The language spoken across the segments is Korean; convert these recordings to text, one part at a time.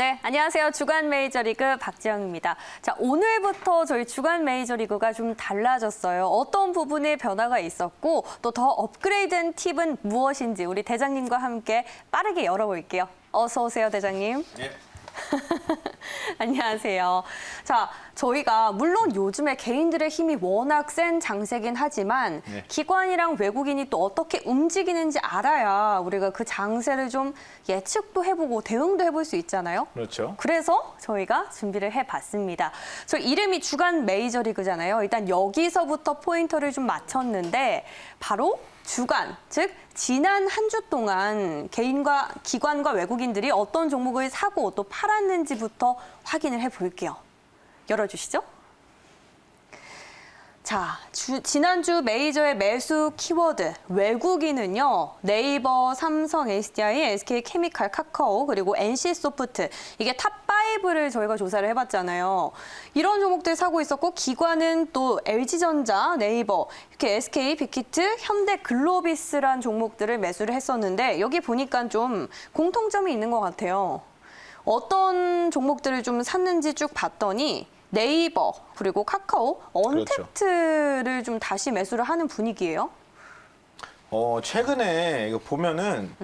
네, 안녕하세요. 주간 메이저리그 박지영입니다. 자, 오늘부터 저희 주간 메이저리그가 좀 달라졌어요. 어떤 부분에 변화가 있었고 또 더 업그레이드된 팁은 무엇인지 우리 대장님과 함께 빠르게 열어볼게요. 어서 오세요, 대장님. 예. 안녕하세요. 자, 저희가 물론 요즘에 개인들의 힘이 워낙 센 장세긴 하지만 네. 기관이랑 외국인이 또 어떻게 움직이는지 알아야 우리가 그 장세를 좀 예측도 해보고 대응도 해볼 수 있잖아요. 그렇죠. 그래서 저희가 준비를 해봤습니다. 저 이름이 주간 메이저리그잖아요. 일단 여기서부터 포인터를 좀 맞췄는데 바로 주간, 즉 지난 한 주 동안 개인과 기관과 외국인들이 어떤 종목을 사고 또 팔았는지부터 확인을 해볼게요. 열어주시죠. 자, 지난주 메이저의 매수 키워드 외국인은요. 네이버, 삼성, SDI, SK케미칼, 카카오 그리고 NC소프트 이게 탑5를 저희가 조사를 해봤잖아요. 이런 종목들 사고 있었고 기관은 또 LG전자, 네이버, 이렇게 SK, 빅히트, 현대글로비스란 종목들을 매수를 했었는데 여기 보니까 좀 공통점이 있는 것 같아요. 어떤 종목들을 좀 샀는지 쭉 봤더니 네이버 그리고 카카오, 언택트를 좀 다시 매수를 하는 분위기예요. 최근에 이거 보면은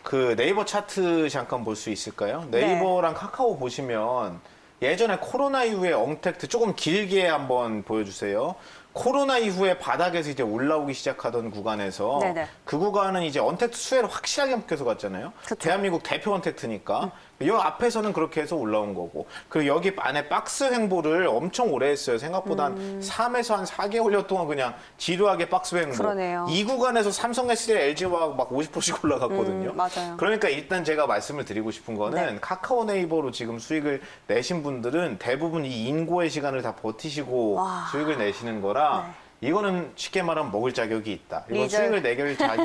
그 네이버 차트 잠깐 볼 수 있을까요? 네이버랑 카카오 보시면 예전에 코로나 이후에 언택트 조금 길게 한번 보여주세요. 코로나 이후에 바닥에서 이제 올라오기 시작하던 구간에서 네네. 그 구간은 이제 언택트 수혜를 확실하게 묶여서 갔잖아요. 그쵸. 대한민국 대표 언택트니까. 이 앞에서는 그렇게 해서 올라온 거고. 그리고 여기 안에 박스 횡보를 엄청 오래 했어요. 생각보다 한 3에서 한 4개월여 동안 그냥 지루하게 박스 횡보. 그러네요. 이 구간에서 삼성, SDI, LG와 막 50%씩 올라갔거든요. 맞아요. 그러니까 일단 제가 말씀을 드리고 싶은 거는 네. 카카오 네이버로 지금 수익을 내신 분들은 대부분 이 인고의 시간을 다 버티시고 와. 수익을 내시는 거라 네. 이거는 쉽게 말하면 먹을 자격이 있다. 이건 리절. 수익을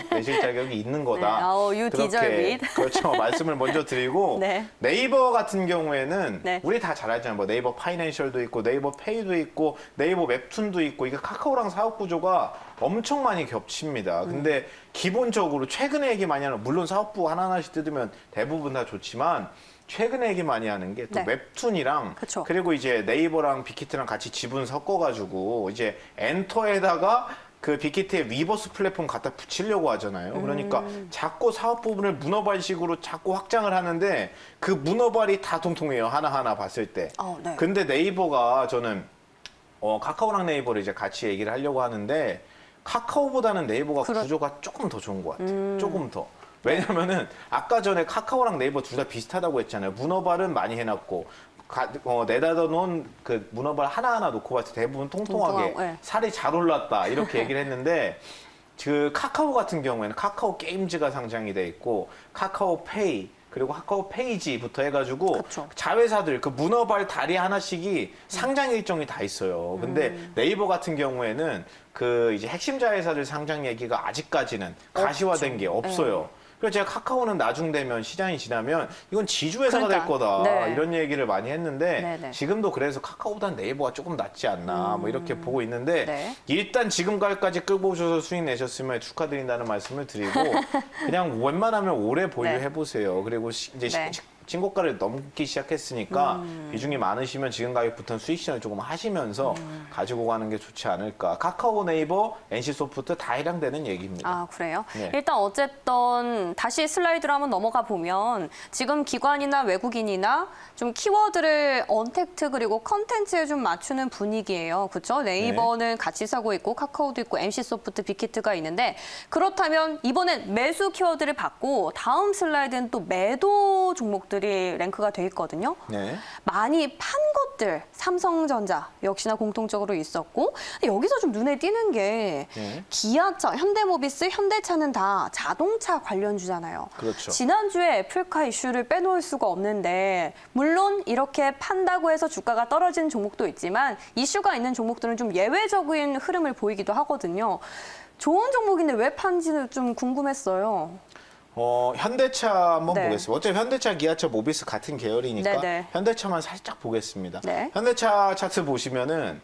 내실 자격이 있는 거다. 네. You deserve it. 그렇죠. 말씀을 먼저 드리고 네. 네이버 같은 경우에는 네. 우리 다 잘 알잖아요. 뭐 네이버 파이낸셜도 있고 네이버 페이도 있고 네이버 웹툰도 있고 이게 카카오랑 사업 구조가 엄청 많이 겹칩니다. 근데 기본적으로 최근에 얘기 많이 하는 물론 사업부 하나하나씩 뜯으면 대부분 다 좋지만 최근에 얘기 많이 하는 게 또 네. 웹툰이랑 그쵸. 그리고 이제 네이버랑 빅히트랑 같이 지분 섞어가지고 이제 엔터에다가 그 빅히트의 위버스 플랫폼 갖다 붙이려고 하잖아요. 그러니까 자꾸 사업 부분을 문어발식으로 자꾸 확장을 하는데 그 문어발이 다 통통해요. 하나하나 봤을 때. 네. 근데 네이버가 저는 카카오랑 네이버를 이제 같이 얘기를 하려고 하는데 카카오보다는 네이버가 구조가 조금 더 좋은 것 같아요. 조금 더. 왜냐면은 아까 전에 카카오랑 네이버 둘 다 비슷하다고 했잖아요. 문어발은 많이 해놨고 내다다 놓은 그 문어발 하나하나 놓고 봤을 때 대부분 통통하게 통통하고, 네. 살이 잘 올랐다 이렇게 얘기를 했는데 그 카카오 같은 경우에는 카카오 게임즈가 상장이 돼 있고 카카오 페이 그리고 카카오 페이지부터 해가지고 그쵸. 자회사들 그 문어발 다리 하나씩이 상장 일정이 다 있어요. 근데 네이버 같은 경우에는 그 이제 핵심 자회사들 상장 얘기가 아직까지는 가시화된 게 없어요. 그래서 제가 카카오는 나중 되면 시장이 지나면 이건 지주회사가 될 거다 네. 이런 얘기를 많이 했는데 네네. 지금도 그래서 카카오보다는 네이버가 조금 낫지 않나 뭐 이렇게 보고 있는데 네. 일단 지금까지 끌고 오셔서 수익 내셨으면 축하드린다는 말씀을 드리고 그냥 웬만하면 오래 보유해 보세요. 그리고 이제 네. 신고가를 넘기 시작했으니까 비중이 많으시면 지금 가격부터는 수익 실현을 조금 하시면서 가지고 가는 게 좋지 않을까. 카카오, 네이버, NC소프트 다 해당되는 얘기입니다. 아, 그래요? 네. 일단 어쨌든 다시 슬라이드로 한번 넘어가 보면 지금 기관이나 외국인이나 좀 키워드를 언택트 그리고 컨텐츠에 좀 맞추는 분위기예요. 그렇죠? 네이버는 같이 사고 있고 카카오도 있고 NC소프트, 빅히트가 있는데 그렇다면 이번엔 매수 키워드를 받고 다음 슬라이드는 또 매도 종목들이 랭크가 돼 있거든요. 네. 많이 판 것들 삼성전자 역시나 공통적으로 있었고 여기서 좀 눈에 띄는 게 네. 기아차, 현대모비스, 현대차는 다 자동차 관련주잖아요. 그렇죠. 지난주에 애플카 이슈를 빼놓을 수가 없는데 물론 이렇게 판다고 해서 주가가 떨어지는 종목도 있지만 이슈가 있는 종목들은 좀 예외적인 흐름을 보이기도 하거든요. 좋은 종목인데 왜 판지는 좀 궁금했어요. 현대차 한번 네. 보겠습니다. 어차피 현대차, 기아차, 모비스 같은 계열이니까 네네. 현대차만 살짝 보겠습니다. 네. 현대차 차트 보시면은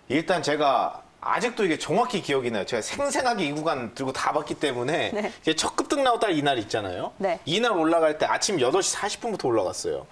일단 제가 아직도 이게 정확히 기억이 나요. 제가 생생하게 이 구간 들고 다 봤기 때문에 네. 이제 첫 급등 나왔다 이날 있잖아요. 네. 이날 올라갈 때 아침 8시 40분부터 올라갔어요.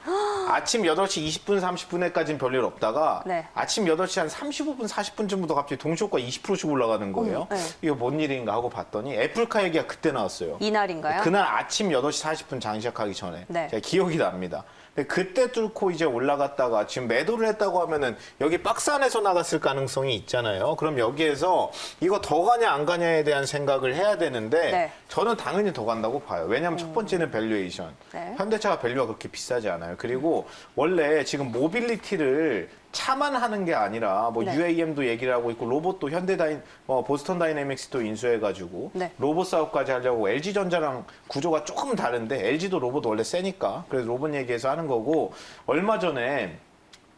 아침 8시 20분, 30분에까지는 별일 없다가 네. 아침 8시 한 35분, 40분쯤부터 갑자기 동시효과 20%씩 올라가는 거예요. 네. 이거 뭔 일인가 하고 봤더니 애플카 얘기가 그때 나왔어요. 이날인가요? 그날 아침 8시 40분 장 시작하기 전에 네. 제가 기억이 납니다. 근데 그때 뚫고 이제 올라갔다가 지금 매도를 했다고 하면은 여기 박스 안에서 나갔을 가능성이 있잖아요. 그럼 여기에서 이거 더 가냐 안 가냐에 대한 생각을 해야 되는데 네. 저는 당연히 더 간다고 봐요. 왜냐하면 첫 번째는 밸류에이션. 네. 현대차가 밸류가 그렇게 비싸지 않아요. 그리고 원래 지금 모빌리티를 차만 하는 게 아니라 뭐 네. UAM도 얘기를 하고 있고 로봇도 보스턴 다이내믹스도 인수해가지고 네. 로봇 사업까지 하려고 LG전자랑 구조가 조금 다른데 LG도 로봇 원래 세니까 그래서 로봇 얘기해서 하는 거고 얼마 전에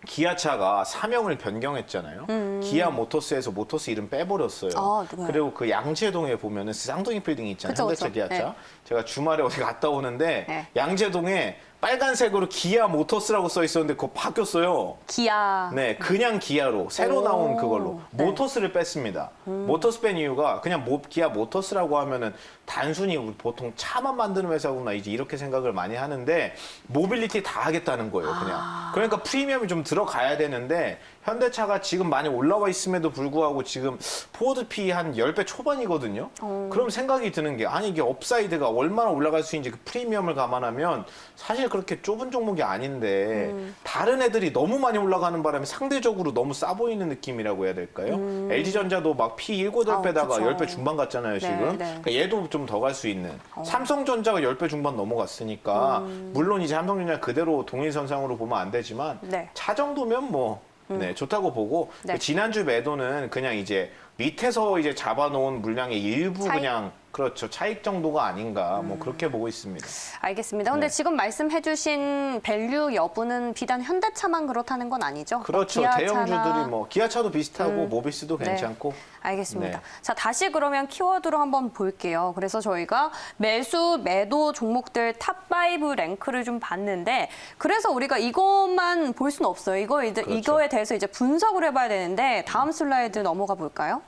기아차가 사명을 변경했잖아요. 기아 모터스에서 모터스 이름 빼버렸어요. 아, 네. 그리고 그 양재동에 보면은 쌍둥이 빌딩 있잖아요. 그쵸, 현대차 그쵸. 기아차. 네. 제가 주말에 어디 갔다 오는데 네. 양재동에 빨간색으로 기아 모터스라고 써 있었는데 그거 바뀌었어요. 기아. 네, 그냥 기아로 새로 오, 나온 그걸로 네. 모터스를 뺐습니다. 모터스 뺀 이유가 그냥 기아 모터스라고 하면은 단순히 우리 보통 차만 만드는 회사구나 이제 이렇게 생각을 많이 하는데 모빌리티 다 하겠다는 거예요, 그냥. 그러니까 프리미엄이 좀 들어가야 되는데 현대차가 지금 많이 올라와 있음에도 불구하고 지금 포워드 P 한 10배 초반이거든요. 그럼 생각이 드는 게 아니 이게 업사이드가 얼마나 올라갈 수 있는지 그 프리미엄을 감안하면 사실 그렇게 좁은 종목이 아닌데 다른 애들이 너무 많이 올라가는 바람에 상대적으로 너무 싸 보이는 느낌이라고 해야 될까요? LG전자도 막 P 7, 8배다가 그쵸. 10배 중반 갔잖아요, 지금. 네. 그러니까 얘도 좀 더 갈 수 있는. 삼성전자가 10배 중반 넘어갔으니까 물론 이제 삼성전자 그대로 동일선상으로 보면 안 되지만 네. 차 정도면 뭐 네, 좋다고 보고 네. 그 지난주 매도는 그냥 이제 밑에서 이제 잡아놓은 물량의 일부 차익? 그냥 그렇죠. 차익 정도가 아닌가 뭐 그렇게 보고 있습니다. 알겠습니다. 근데 네. 지금 말씀해주신 밸류 여부는 비단 현대차만 그렇다는 건 아니죠? 그렇죠. 기아차나- 대형주들이 뭐 기아차도 비슷하고 모비스도 네. 괜찮고. 알겠습니다. 네. 자, 다시 그러면 키워드로 한번 볼게요. 그래서 저희가 매도 종목들 탑5 랭크를 좀 봤는데, 그래서 우리가 이것만 볼 수는 없어요. 그렇죠. 이거에 대해서 이제 분석을 해봐야 되는데, 다음 슬라이드 넘어가 볼까요?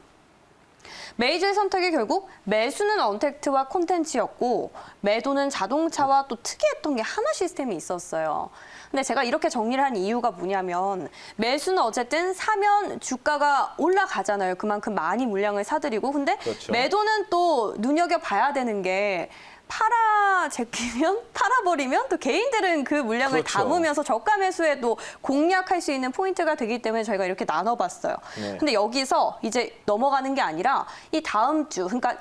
메이저의 선택이 결국 매수는 언택트와 콘텐츠였고 매도는 자동차와 또 특이했던 게 하나 시스템이 있었어요. 근데 제가 이렇게 정리를 한 이유가 뭐냐면 매수는 어쨌든 사면 주가가 올라가잖아요. 그만큼 많이 물량을 사들이고. 근데 그렇죠. 매도는 또 눈여겨봐야 되는 게 팔아버리면 또 개인들은 그 물량을 그렇죠. 담으면서 저가 매수에도 공략할 수 있는 포인트가 되기 때문에 저희가 이렇게 나눠봤어요. 네. 근데 여기서 이제 넘어가는 게 아니라 이 다음 주, 그러니까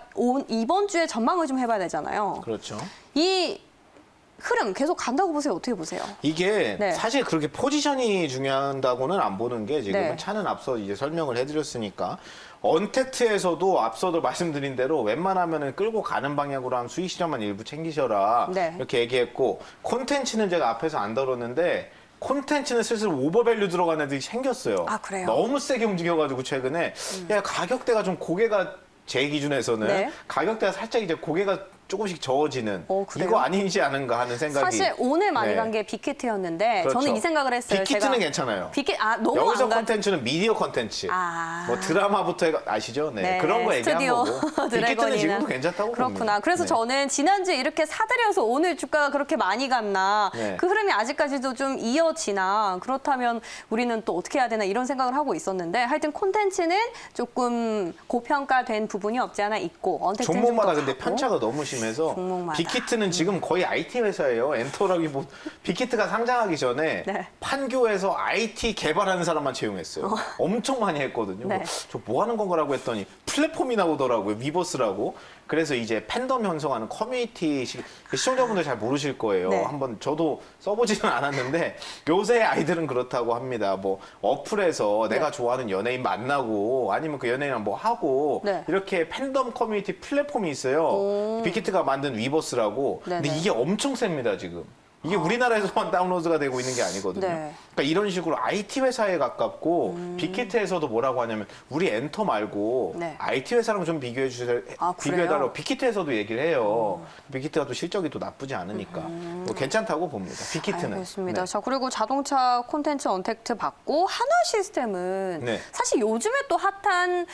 이번 주에 전망을 좀 해봐야 되잖아요. 그렇죠. 이 흐름 계속 간다고 보세요? 어떻게 보세요? 이게 네. 사실 그렇게 포지션이 중요하다고는 안 보는 게 지금은 네. 차는 앞서 이제 설명을 해드렸으니까 언택트에서도 앞서도 말씀드린 대로 웬만하면은 끌고 가는 방향으로 한 수익 실험만 일부 챙기셔라 네. 이렇게 얘기했고 콘텐츠는 제가 앞에서 안 다뤘는데 콘텐츠는 슬슬 오버밸류 들어간 애들이 생겼어요. 아, 그래요? 너무 세게 움직여가지고 최근에 야 가격대가 좀 고개가 제 기준에서는 네. 가격대가 살짝 이제 고개가 조금씩 저어지는 그래요? 이거 아니지 않은가 하는 생각이 사실 오늘 많이 네. 간 게 빅히트였는데 그렇죠. 저는 이 생각을 했어요. 빅히트는 괜찮아요. 너무 여기서 안 가. 콘텐츠는 미디어 콘텐츠. 아. 뭐 드라마부터 아시죠? 네. 네, 그런 거 얘기한 스튜디오 거고. 빅히트는 드래곤이나. 지금도 괜찮다고 그렇구나. 봅니다. 그래서 네. 저는 지난주에 이렇게 사들여서 오늘 주가가 그렇게 많이 갔나 네. 그 흐름이 아직까지도 좀 이어지나 그렇다면 우리는 또 어떻게 해야 되나 이런 생각을 하고 있었는데 하여튼 콘텐츠는 조금 고평가된 부분이 없지 않아 있고 언택트는 종목마다 좀더 근데 가고. 편차가 너무 심해서 종목마다. 빅히트는 지금 거의 IT 회사예요. 엔터라기 뭐 빅히트가 상장하기 전에 네. 판교에서 IT 개발하는 사람만 채용했어요. 엄청 많이 했거든요. 네. 저 뭐 하는 건가라고 했더니 플랫폼이 나오더라고요. 위버스라고. 그래서 이제 팬덤 형성하는 커뮤니티 시청자분들 잘 모르실 거예요. 네. 한번 저도 써보지는 않았는데 요새 아이들은 그렇다고 합니다. 뭐 어플에서 내가 좋아하는 연예인 만나고 아니면 그 연예인이랑 뭐 하고 네. 이렇게 팬덤 커뮤니티 플랫폼이 있어요. 오. 빅히트가 만든 위버스라고. 근데 네네. 이게 엄청 셉니다 지금. 이게 우리나라에서만 다운로드가 되고 있는 게 아니거든요. 네. 그러니까 이런 식으로 IT 회사에 가깝고 빅히트에서도 뭐라고 하냐면 우리 엔터 말고 네. IT 회사랑 좀 비교해 주세요. 아, 그래요? 비교해달라고 빅히트에서도 얘기를 해요. 빅히트가 또 실적이 또 나쁘지 않으니까 뭐 괜찮다고 봅니다. 빅히트는. 알겠습니다. 네. 자, 그리고 자동차 콘텐츠 언택트 받고 한화 시스템은 네. 사실 요즘에 또 핫한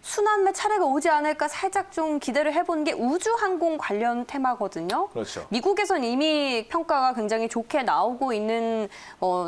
순환매 차례가 오지 않을까 살짝 좀 기대를 해본 게 우주항공 관련 테마거든요. 그렇죠. 미국에선 이미 평가가 굉장히 좋게 나오고 있는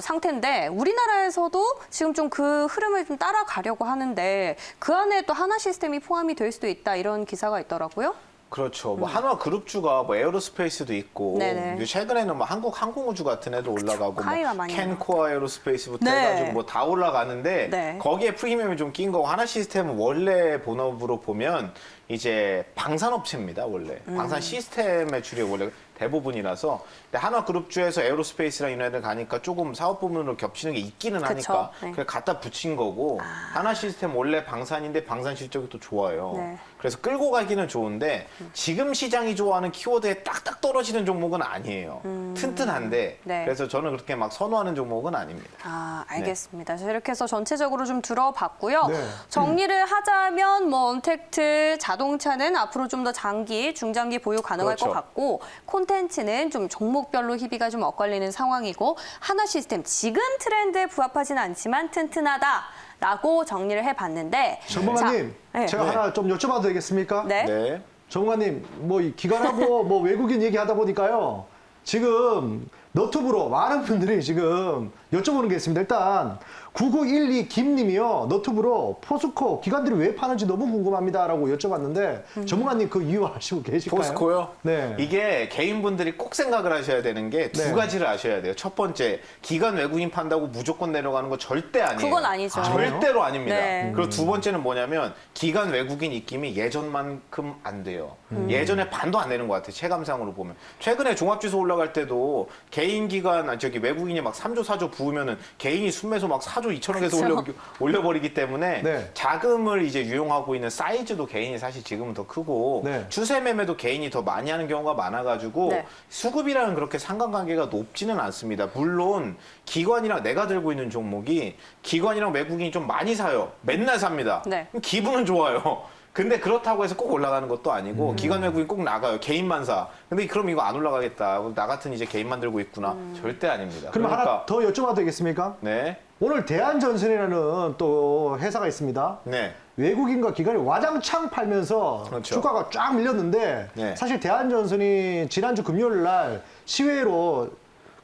상태인데 우리나라에서도 지금 좀 그 흐름을 좀 따라가려고 하는데 그 안에 또 하나 시스템이 포함이 될 수도 있다 이런 기사가 있더라고요. 그렇죠. 뭐 한화 그룹주가 뭐 에어로스페이스도 있고 네네. 이제 최근에는 뭐 한국 항공우주 같은 애도 올라가고 카이가 뭐 많이 캔코아 에어로스페이스부터 네. 해가지고 뭐 다 올라가는데 네. 거기에 프리미엄이 좀 낀 거고 하나 시스템은 원래 본업으로 보면 이제 방산업체입니다. 원래 방산 시스템 매출이 원래 대부분이라서 근데 한화그룹주에서 에어로스페이스랑 이런 애들 가니까 조금 사업 부문으로 겹치는 게 있기는 하니까 네. 그냥 갖다 붙인 거고 하나 시스템 원래 방산인데 방산 실적이 또 좋아요. 네. 그래서 끌고 가기는 좋은데 지금 시장이 좋아하는 키워드에 딱딱 떨어지는 종목은 아니에요. 튼튼한데 네. 그래서 저는 그렇게 막 선호하는 종목은 아닙니다. 아, 알겠습니다. 자, 이렇게 해서 전체적으로 좀 들어봤고요. 네. 정리를 하자면 뭐 언택트 자동차는 앞으로 좀 더 장기, 중장기 보유 가능할 그렇죠. 것 같고 콘텐츠는 좀 종목별로 희비가 좀 엇갈리는 상황이고 하나 시스템 지금 트렌드에 부합하지는 않지만 튼튼하다라고 정리를 해봤는데 전문가님, 자, 네. 제가 네. 하나 좀 여쭤봐도 되겠습니까? 네. 네. 전문가님, 뭐 이 기관하고 뭐 외국인 얘기하다 보니까요. 지금 너튜브로 많은 분들이 지금 여쭤보는 게 있습니다. 일단 9912 김님이요. 너튜브로 포스코 기관들이 왜 파는지 너무 궁금합니다라고 여쭤봤는데 전문가님 그 이유 아시고 계실까요? 포스코요? 네. 이게 개인분들이 꼭 생각을 하셔야 되는 게 두 네. 가지를 아셔야 돼요. 첫 번째, 기관 외국인 판다고 무조건 내려가는 거 절대 아니에요. 그건 아니죠. 절대로 아닙니다. 네. 그리고 두 번째는 뭐냐면 기관 외국인 입김이 예전만큼 안 돼요. 예전에 반도 안 되는 것 같아요. 체감상으로 보면. 최근에 종합지수 올라갈 때도 개인 기관, 외국인이 막 3조, 4조 부으면은 개인이 순매수 막 4조 2천억에서 그렇죠. 올려버리기 때문에 네. 자금을 이제 유용하고 있는 사이즈도 개인이 사실 지금은 더 크고 네. 추세 매매도 개인이 더 많이 하는 경우가 많아가지고 네. 수급이랑은 그렇게 상관관계가 높지는 않습니다. 물론 기관이랑 내가 들고 있는 종목이 기관이랑 외국인이 좀 많이 사요. 맨날 삽니다. 네. 그럼 기분은 좋아요. 근데 그렇다고 해서 꼭 올라가는 것도 아니고 기관 외국인 꼭 나가요. 개인만 사. 근데 그럼 이거 안 올라가겠다. 나 같은 이제 개인만 들고 있구나. 절대 아닙니다. 그럼 그러니까 하나 더 여쭤봐도 되겠습니까? 네. 오늘 대한전선이라는 또 회사가 있습니다. 네. 외국인과 기관이 와장창 팔면서 그렇죠. 주가가 쫙 밀렸는데 네. 사실 대한전선이 지난주 금요일 날 시외로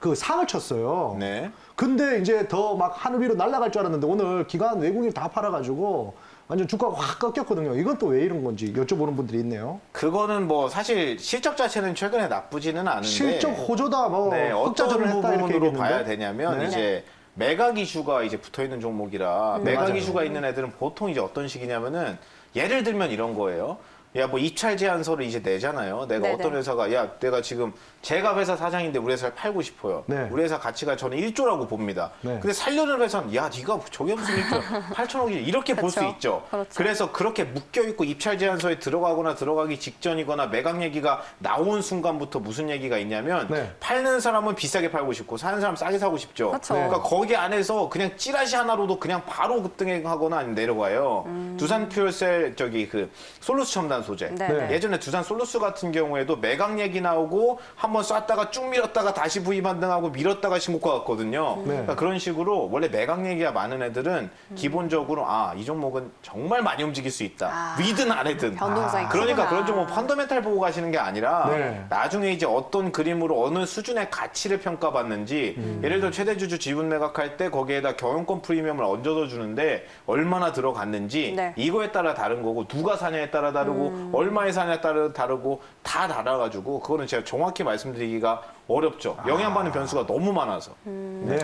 그 상을 쳤어요. 네. 근데 이제 더 막 하늘 위로 날아갈 줄 알았는데 오늘 기관 외국인 다 팔아가지고 완전 주가가 확 꺾였거든요. 이건 또 왜 이런 건지 여쭤보는 분들이 있네요. 그거는 뭐 사실 실적 자체는 최근에 나쁘지는 않은데 실적 호조다 뭐 네, 흑자전을 어떤 했다 이렇게 부분으로 얘기했는데. 봐야 되냐면 네. 이제 매각 이슈가 이제 붙어 있는 종목이라 매각 맞아요. 이슈가 있는 애들은 보통 이제 어떤 식이냐면은 예를 들면 이런 거예요. 야, 뭐 입찰 제안서를 이제 내잖아요. 내가 네네. 어떤 회사가 야, 내가 지금 제가 회사 사장인데 우리 회사를 팔고 싶어요. 네. 우리 회사 가치가 저는 1조라고 봅니다. 네. 근데 살려는 회사는 야, 네가 저게 무슨 1조 8천억이 이렇게 볼 수 그렇죠. 있죠. 그렇죠. 그래서 그렇게 묶여 있고 입찰 제안서에 들어가거나 들어가기 직전이거나 매각 얘기가 나온 순간부터 무슨 얘기가 있냐면 네. 팔는 사람은 비싸게 팔고 싶고 사는 사람 싸게 사고 싶죠. 그렇죠. 그러니까 거기 안에서 그냥 찌라시 하나로도 그냥 바로 급등하거나 아니면 내려가요. 두산 퓨얼셀 그 솔루스 첨단 소재. 네. 네. 예전에 두산 솔루스 같은 경우에도 매각 얘기 나오고 한번 쐈다가 쭉 밀었다가 다시 부위 반등하고 밀었다가 신고가 갔거든요. 네. 그러니까 그런 식으로 원래 매각 얘기가 많은 애들은 기본적으로 이 종목은 정말 많이 움직일 수 있다. 위든 아래든. 변동성이 그러니까 크구나. 그런 종목 펀더멘탈 보고 가시는 게 아니라 네. 나중에 이제 어떤 그림으로 어느 수준의 가치를 평가받는지 예를 들어 최대주주 지분 매각할 때 거기에다 경영권 프리미엄을 얹어서 주는데 얼마나 들어갔는지 네. 이거에 따라 다른 거고 누가 사냐에 따라 다르고 얼마에 사냐에 따라 다르고 다 달라가지고 그거는 제가 정확히 말씀드리기가 어렵죠. 영향받는 변수가 너무 많아서. 네.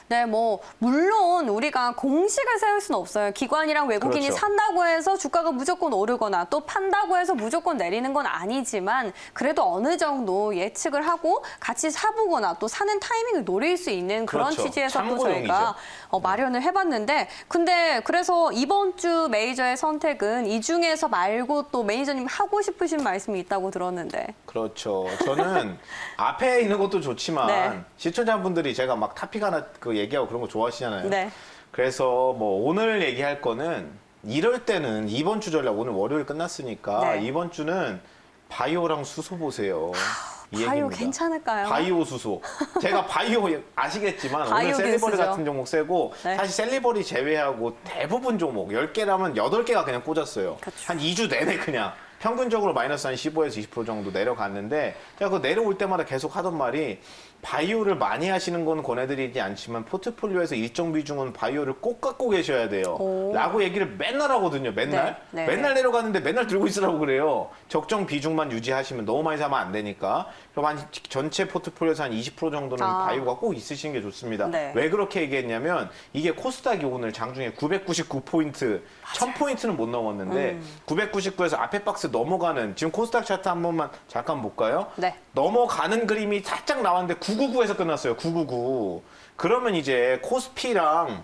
네, 뭐 물론 우리가 공식을 세울 수는 없어요. 기관이랑 외국인이 그렇죠. 산다고 해서 주가가 무조건 오르거나 또 판다고 해서 무조건 내리는 건 아니지만 그래도 어느 정도 예측을 하고 같이 사보거나 또 사는 타이밍을 노릴 수 있는 그런 그렇죠. 취지에서 또 참고용이죠. 저희가 마련을 해봤는데 근데 그래서 이번 주 매니저의 선택은 이 중에서 말고 또 매니저님 하고 싶으신 말씀이 있다고 들었는데 그렇죠. 저는 앞에 있는 것도 좋지만 네. 시청자분들이 제가 막 타픽 하나 얘기하고 그런 거 좋아하시잖아요. 네. 그래서 뭐 오늘 얘기할 거는 이럴 때는 이번 주 전략 오늘 월요일 끝났으니까 네. 이번 주는 바이오랑 수소 보세요. 이 바이오 얘기입니다. 괜찮을까요? 바이오 수소. 제가 바이오 아시겠지만 바이오 오늘 셀리버리 기술이죠. 같은 종목 세고 네. 사실 셀리버리 제외하고 대부분 종목 10개라면 8개가 그냥 꽂았어요. 그쵸. 한 2주 내내 그냥 평균적으로 마이너스 한 15에서 20% 정도 내려갔는데 제가 그 내려올 때마다 계속 하던 말이 바이오를 많이 하시는 건 권해드리지 않지만 포트폴리오에서 일정 비중은 바이오를 꼭 갖고 계셔야 돼요. 오. 라고 얘기를 맨날 하거든요. 맨날. 네, 네, 맨날 네. 내려가는데 맨날 들고 있으라고 그래요. 적정 비중만 유지하시면 너무 많이 사면 안 되니까. 그럼 한 전체 포트폴리오에서 한 20% 정도는 아. 바이오가 꼭 있으시는 게 좋습니다. 네. 왜 그렇게 얘기했냐면 이게 코스닥이 오늘 장중에 999포인트, 1000포인트는 못 넘었는데 999에서 앞에 박스 넘어가는 지금 코스닥 차트 한 번만 잠깐 볼까요? 네. 넘어가는 그림이 살짝 나왔는데 999에서 끝났어요. 999. 그러면 이제 코스피랑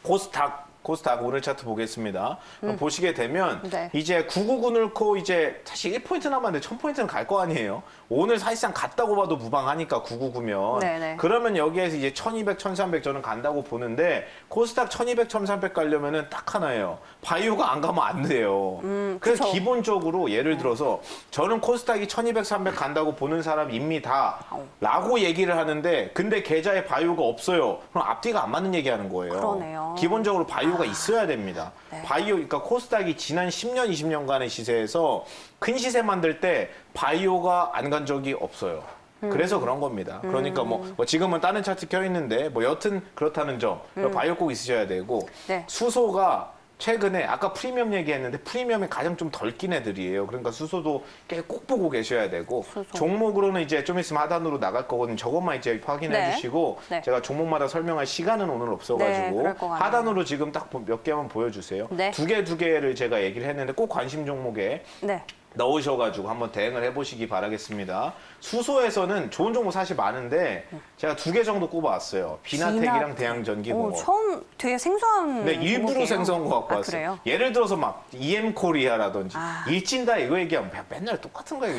코스닥 오늘 차트 보겠습니다. 보시게 되면 네. 이제 999 넣고 이제 사실 1포인트 남았는데 1000포인트는 갈 거 아니에요. 오늘 사실상 갔다고 봐도 무방하니까 999면. 네네. 그러면 여기에서 이제 1200, 1300 저는 간다고 보는데 코스닥 1200, 1300 가려면은 딱 하나예요. 바이오가 안 가면 안 돼요. 그래서 그쵸. 기본적으로 예를 들어서 저는 코스닥이 1200, 300 간다고 보는 사람입니다. 라고 얘기를 하는데 근데 계좌에 바이오가 없어요. 그럼 앞뒤가 안 맞는 얘기하는 거예요. 그러네요. 기본적으로 바이오가 있어야 됩니다. 네. 바이오, 그러니까 코스닥이 지난 10년, 20년간의 시세에서 큰 시세 만들 때 바이오가 안 간 적이 없어요. 그래서 그런 겁니다. 그러니까 뭐 지금은 다른 차트 켜 있는데 뭐 여튼 그렇다는 점, 바이오 꼭 있으셔야 되고 네. 수소가 최근에 아까 프리미엄 얘기했는데 프리미엄이 가장 좀 덜 낀 애들이에요. 그러니까 수소도 꽤 꼭 보고 계셔야 되고 수소. 종목으로는 이제 좀 있으면 하단으로 나갈 거거든요. 저것만 이제 확인해 네. 주시고 네. 제가 종목마다 설명할 시간은 오늘 네, 없어가지고 그럴 것 같네요. 하단으로 지금 딱 몇 개만 보여주세요. 네. 두 개를 제가 얘기를 했는데 꼭 관심 종목에 네. 넣으셔가지고 한번 대응을 해보시기 바라겠습니다. 수소에서는 좋은 종목 사실 많은데 제가 2개 정도 꼽아왔어요. 비나텍이랑 대양전기공업. 처음 되게 생소한 네, 일부러 종목이에요. 생성한 거 갖고 아, 왔어요. 그래요? 예를 들어서 막 EM코리아라든지 아. 일진다 이거 얘기하면 맨날 똑같은 거예요.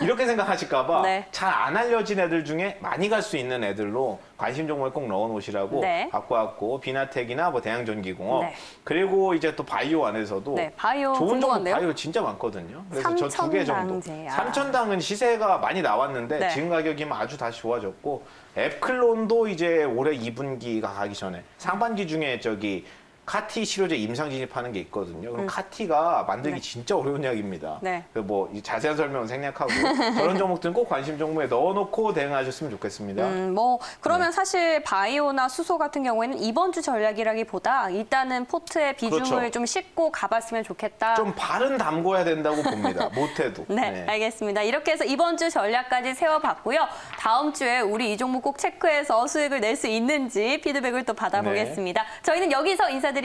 이렇게 생각하실까봐 네. 잘 안 알려진 애들 중에 많이 갈 수 있는 애들로 관심 종목을 꼭 넣어놓으시라고 네. 갖고 왔고 비나텍이나 뭐 대양전기공업 네. 그리고 이제 또 바이오 안에서도 네, 바이오 좋은 종목 궁금한데요? 바이오 진짜 많거든요. 그래서 저 2개 정도. 삼천당제야. 삼천당은 시세가 많이 나왔는데 네. 지금 가격이면 아주 다시 좋아졌고 앱클론도 이제 올해 2분기가 가기 전에 상반기 중에 저기 카티 치료제 임상 진입하는 게 있거든요. 그럼 카티가 만들기 네. 진짜 어려운 약입니다. 네. 뭐 자세한 설명은 생략하고 그런 종목들은 꼭 관심 종목에 넣어놓고 대응하셨으면 좋겠습니다. 뭐 네. 그러면 사실 바이오나 수소 같은 경우에는 이번 주 전략이라기보다 일단은 포트의 비중을 그렇죠. 좀 싣고 가봤으면 좋겠다. 좀 발은 담궈야 된다고 봅니다. 못해도. 네, 알겠습니다. 이렇게 해서 이번 주 전략까지 세워봤고요. 다음 주에 우리 이 종목 꼭 체크해서 수익을 낼 수 있는지 피드백을 또 받아보겠습니다. 저희는 여기서 인사드릴게요.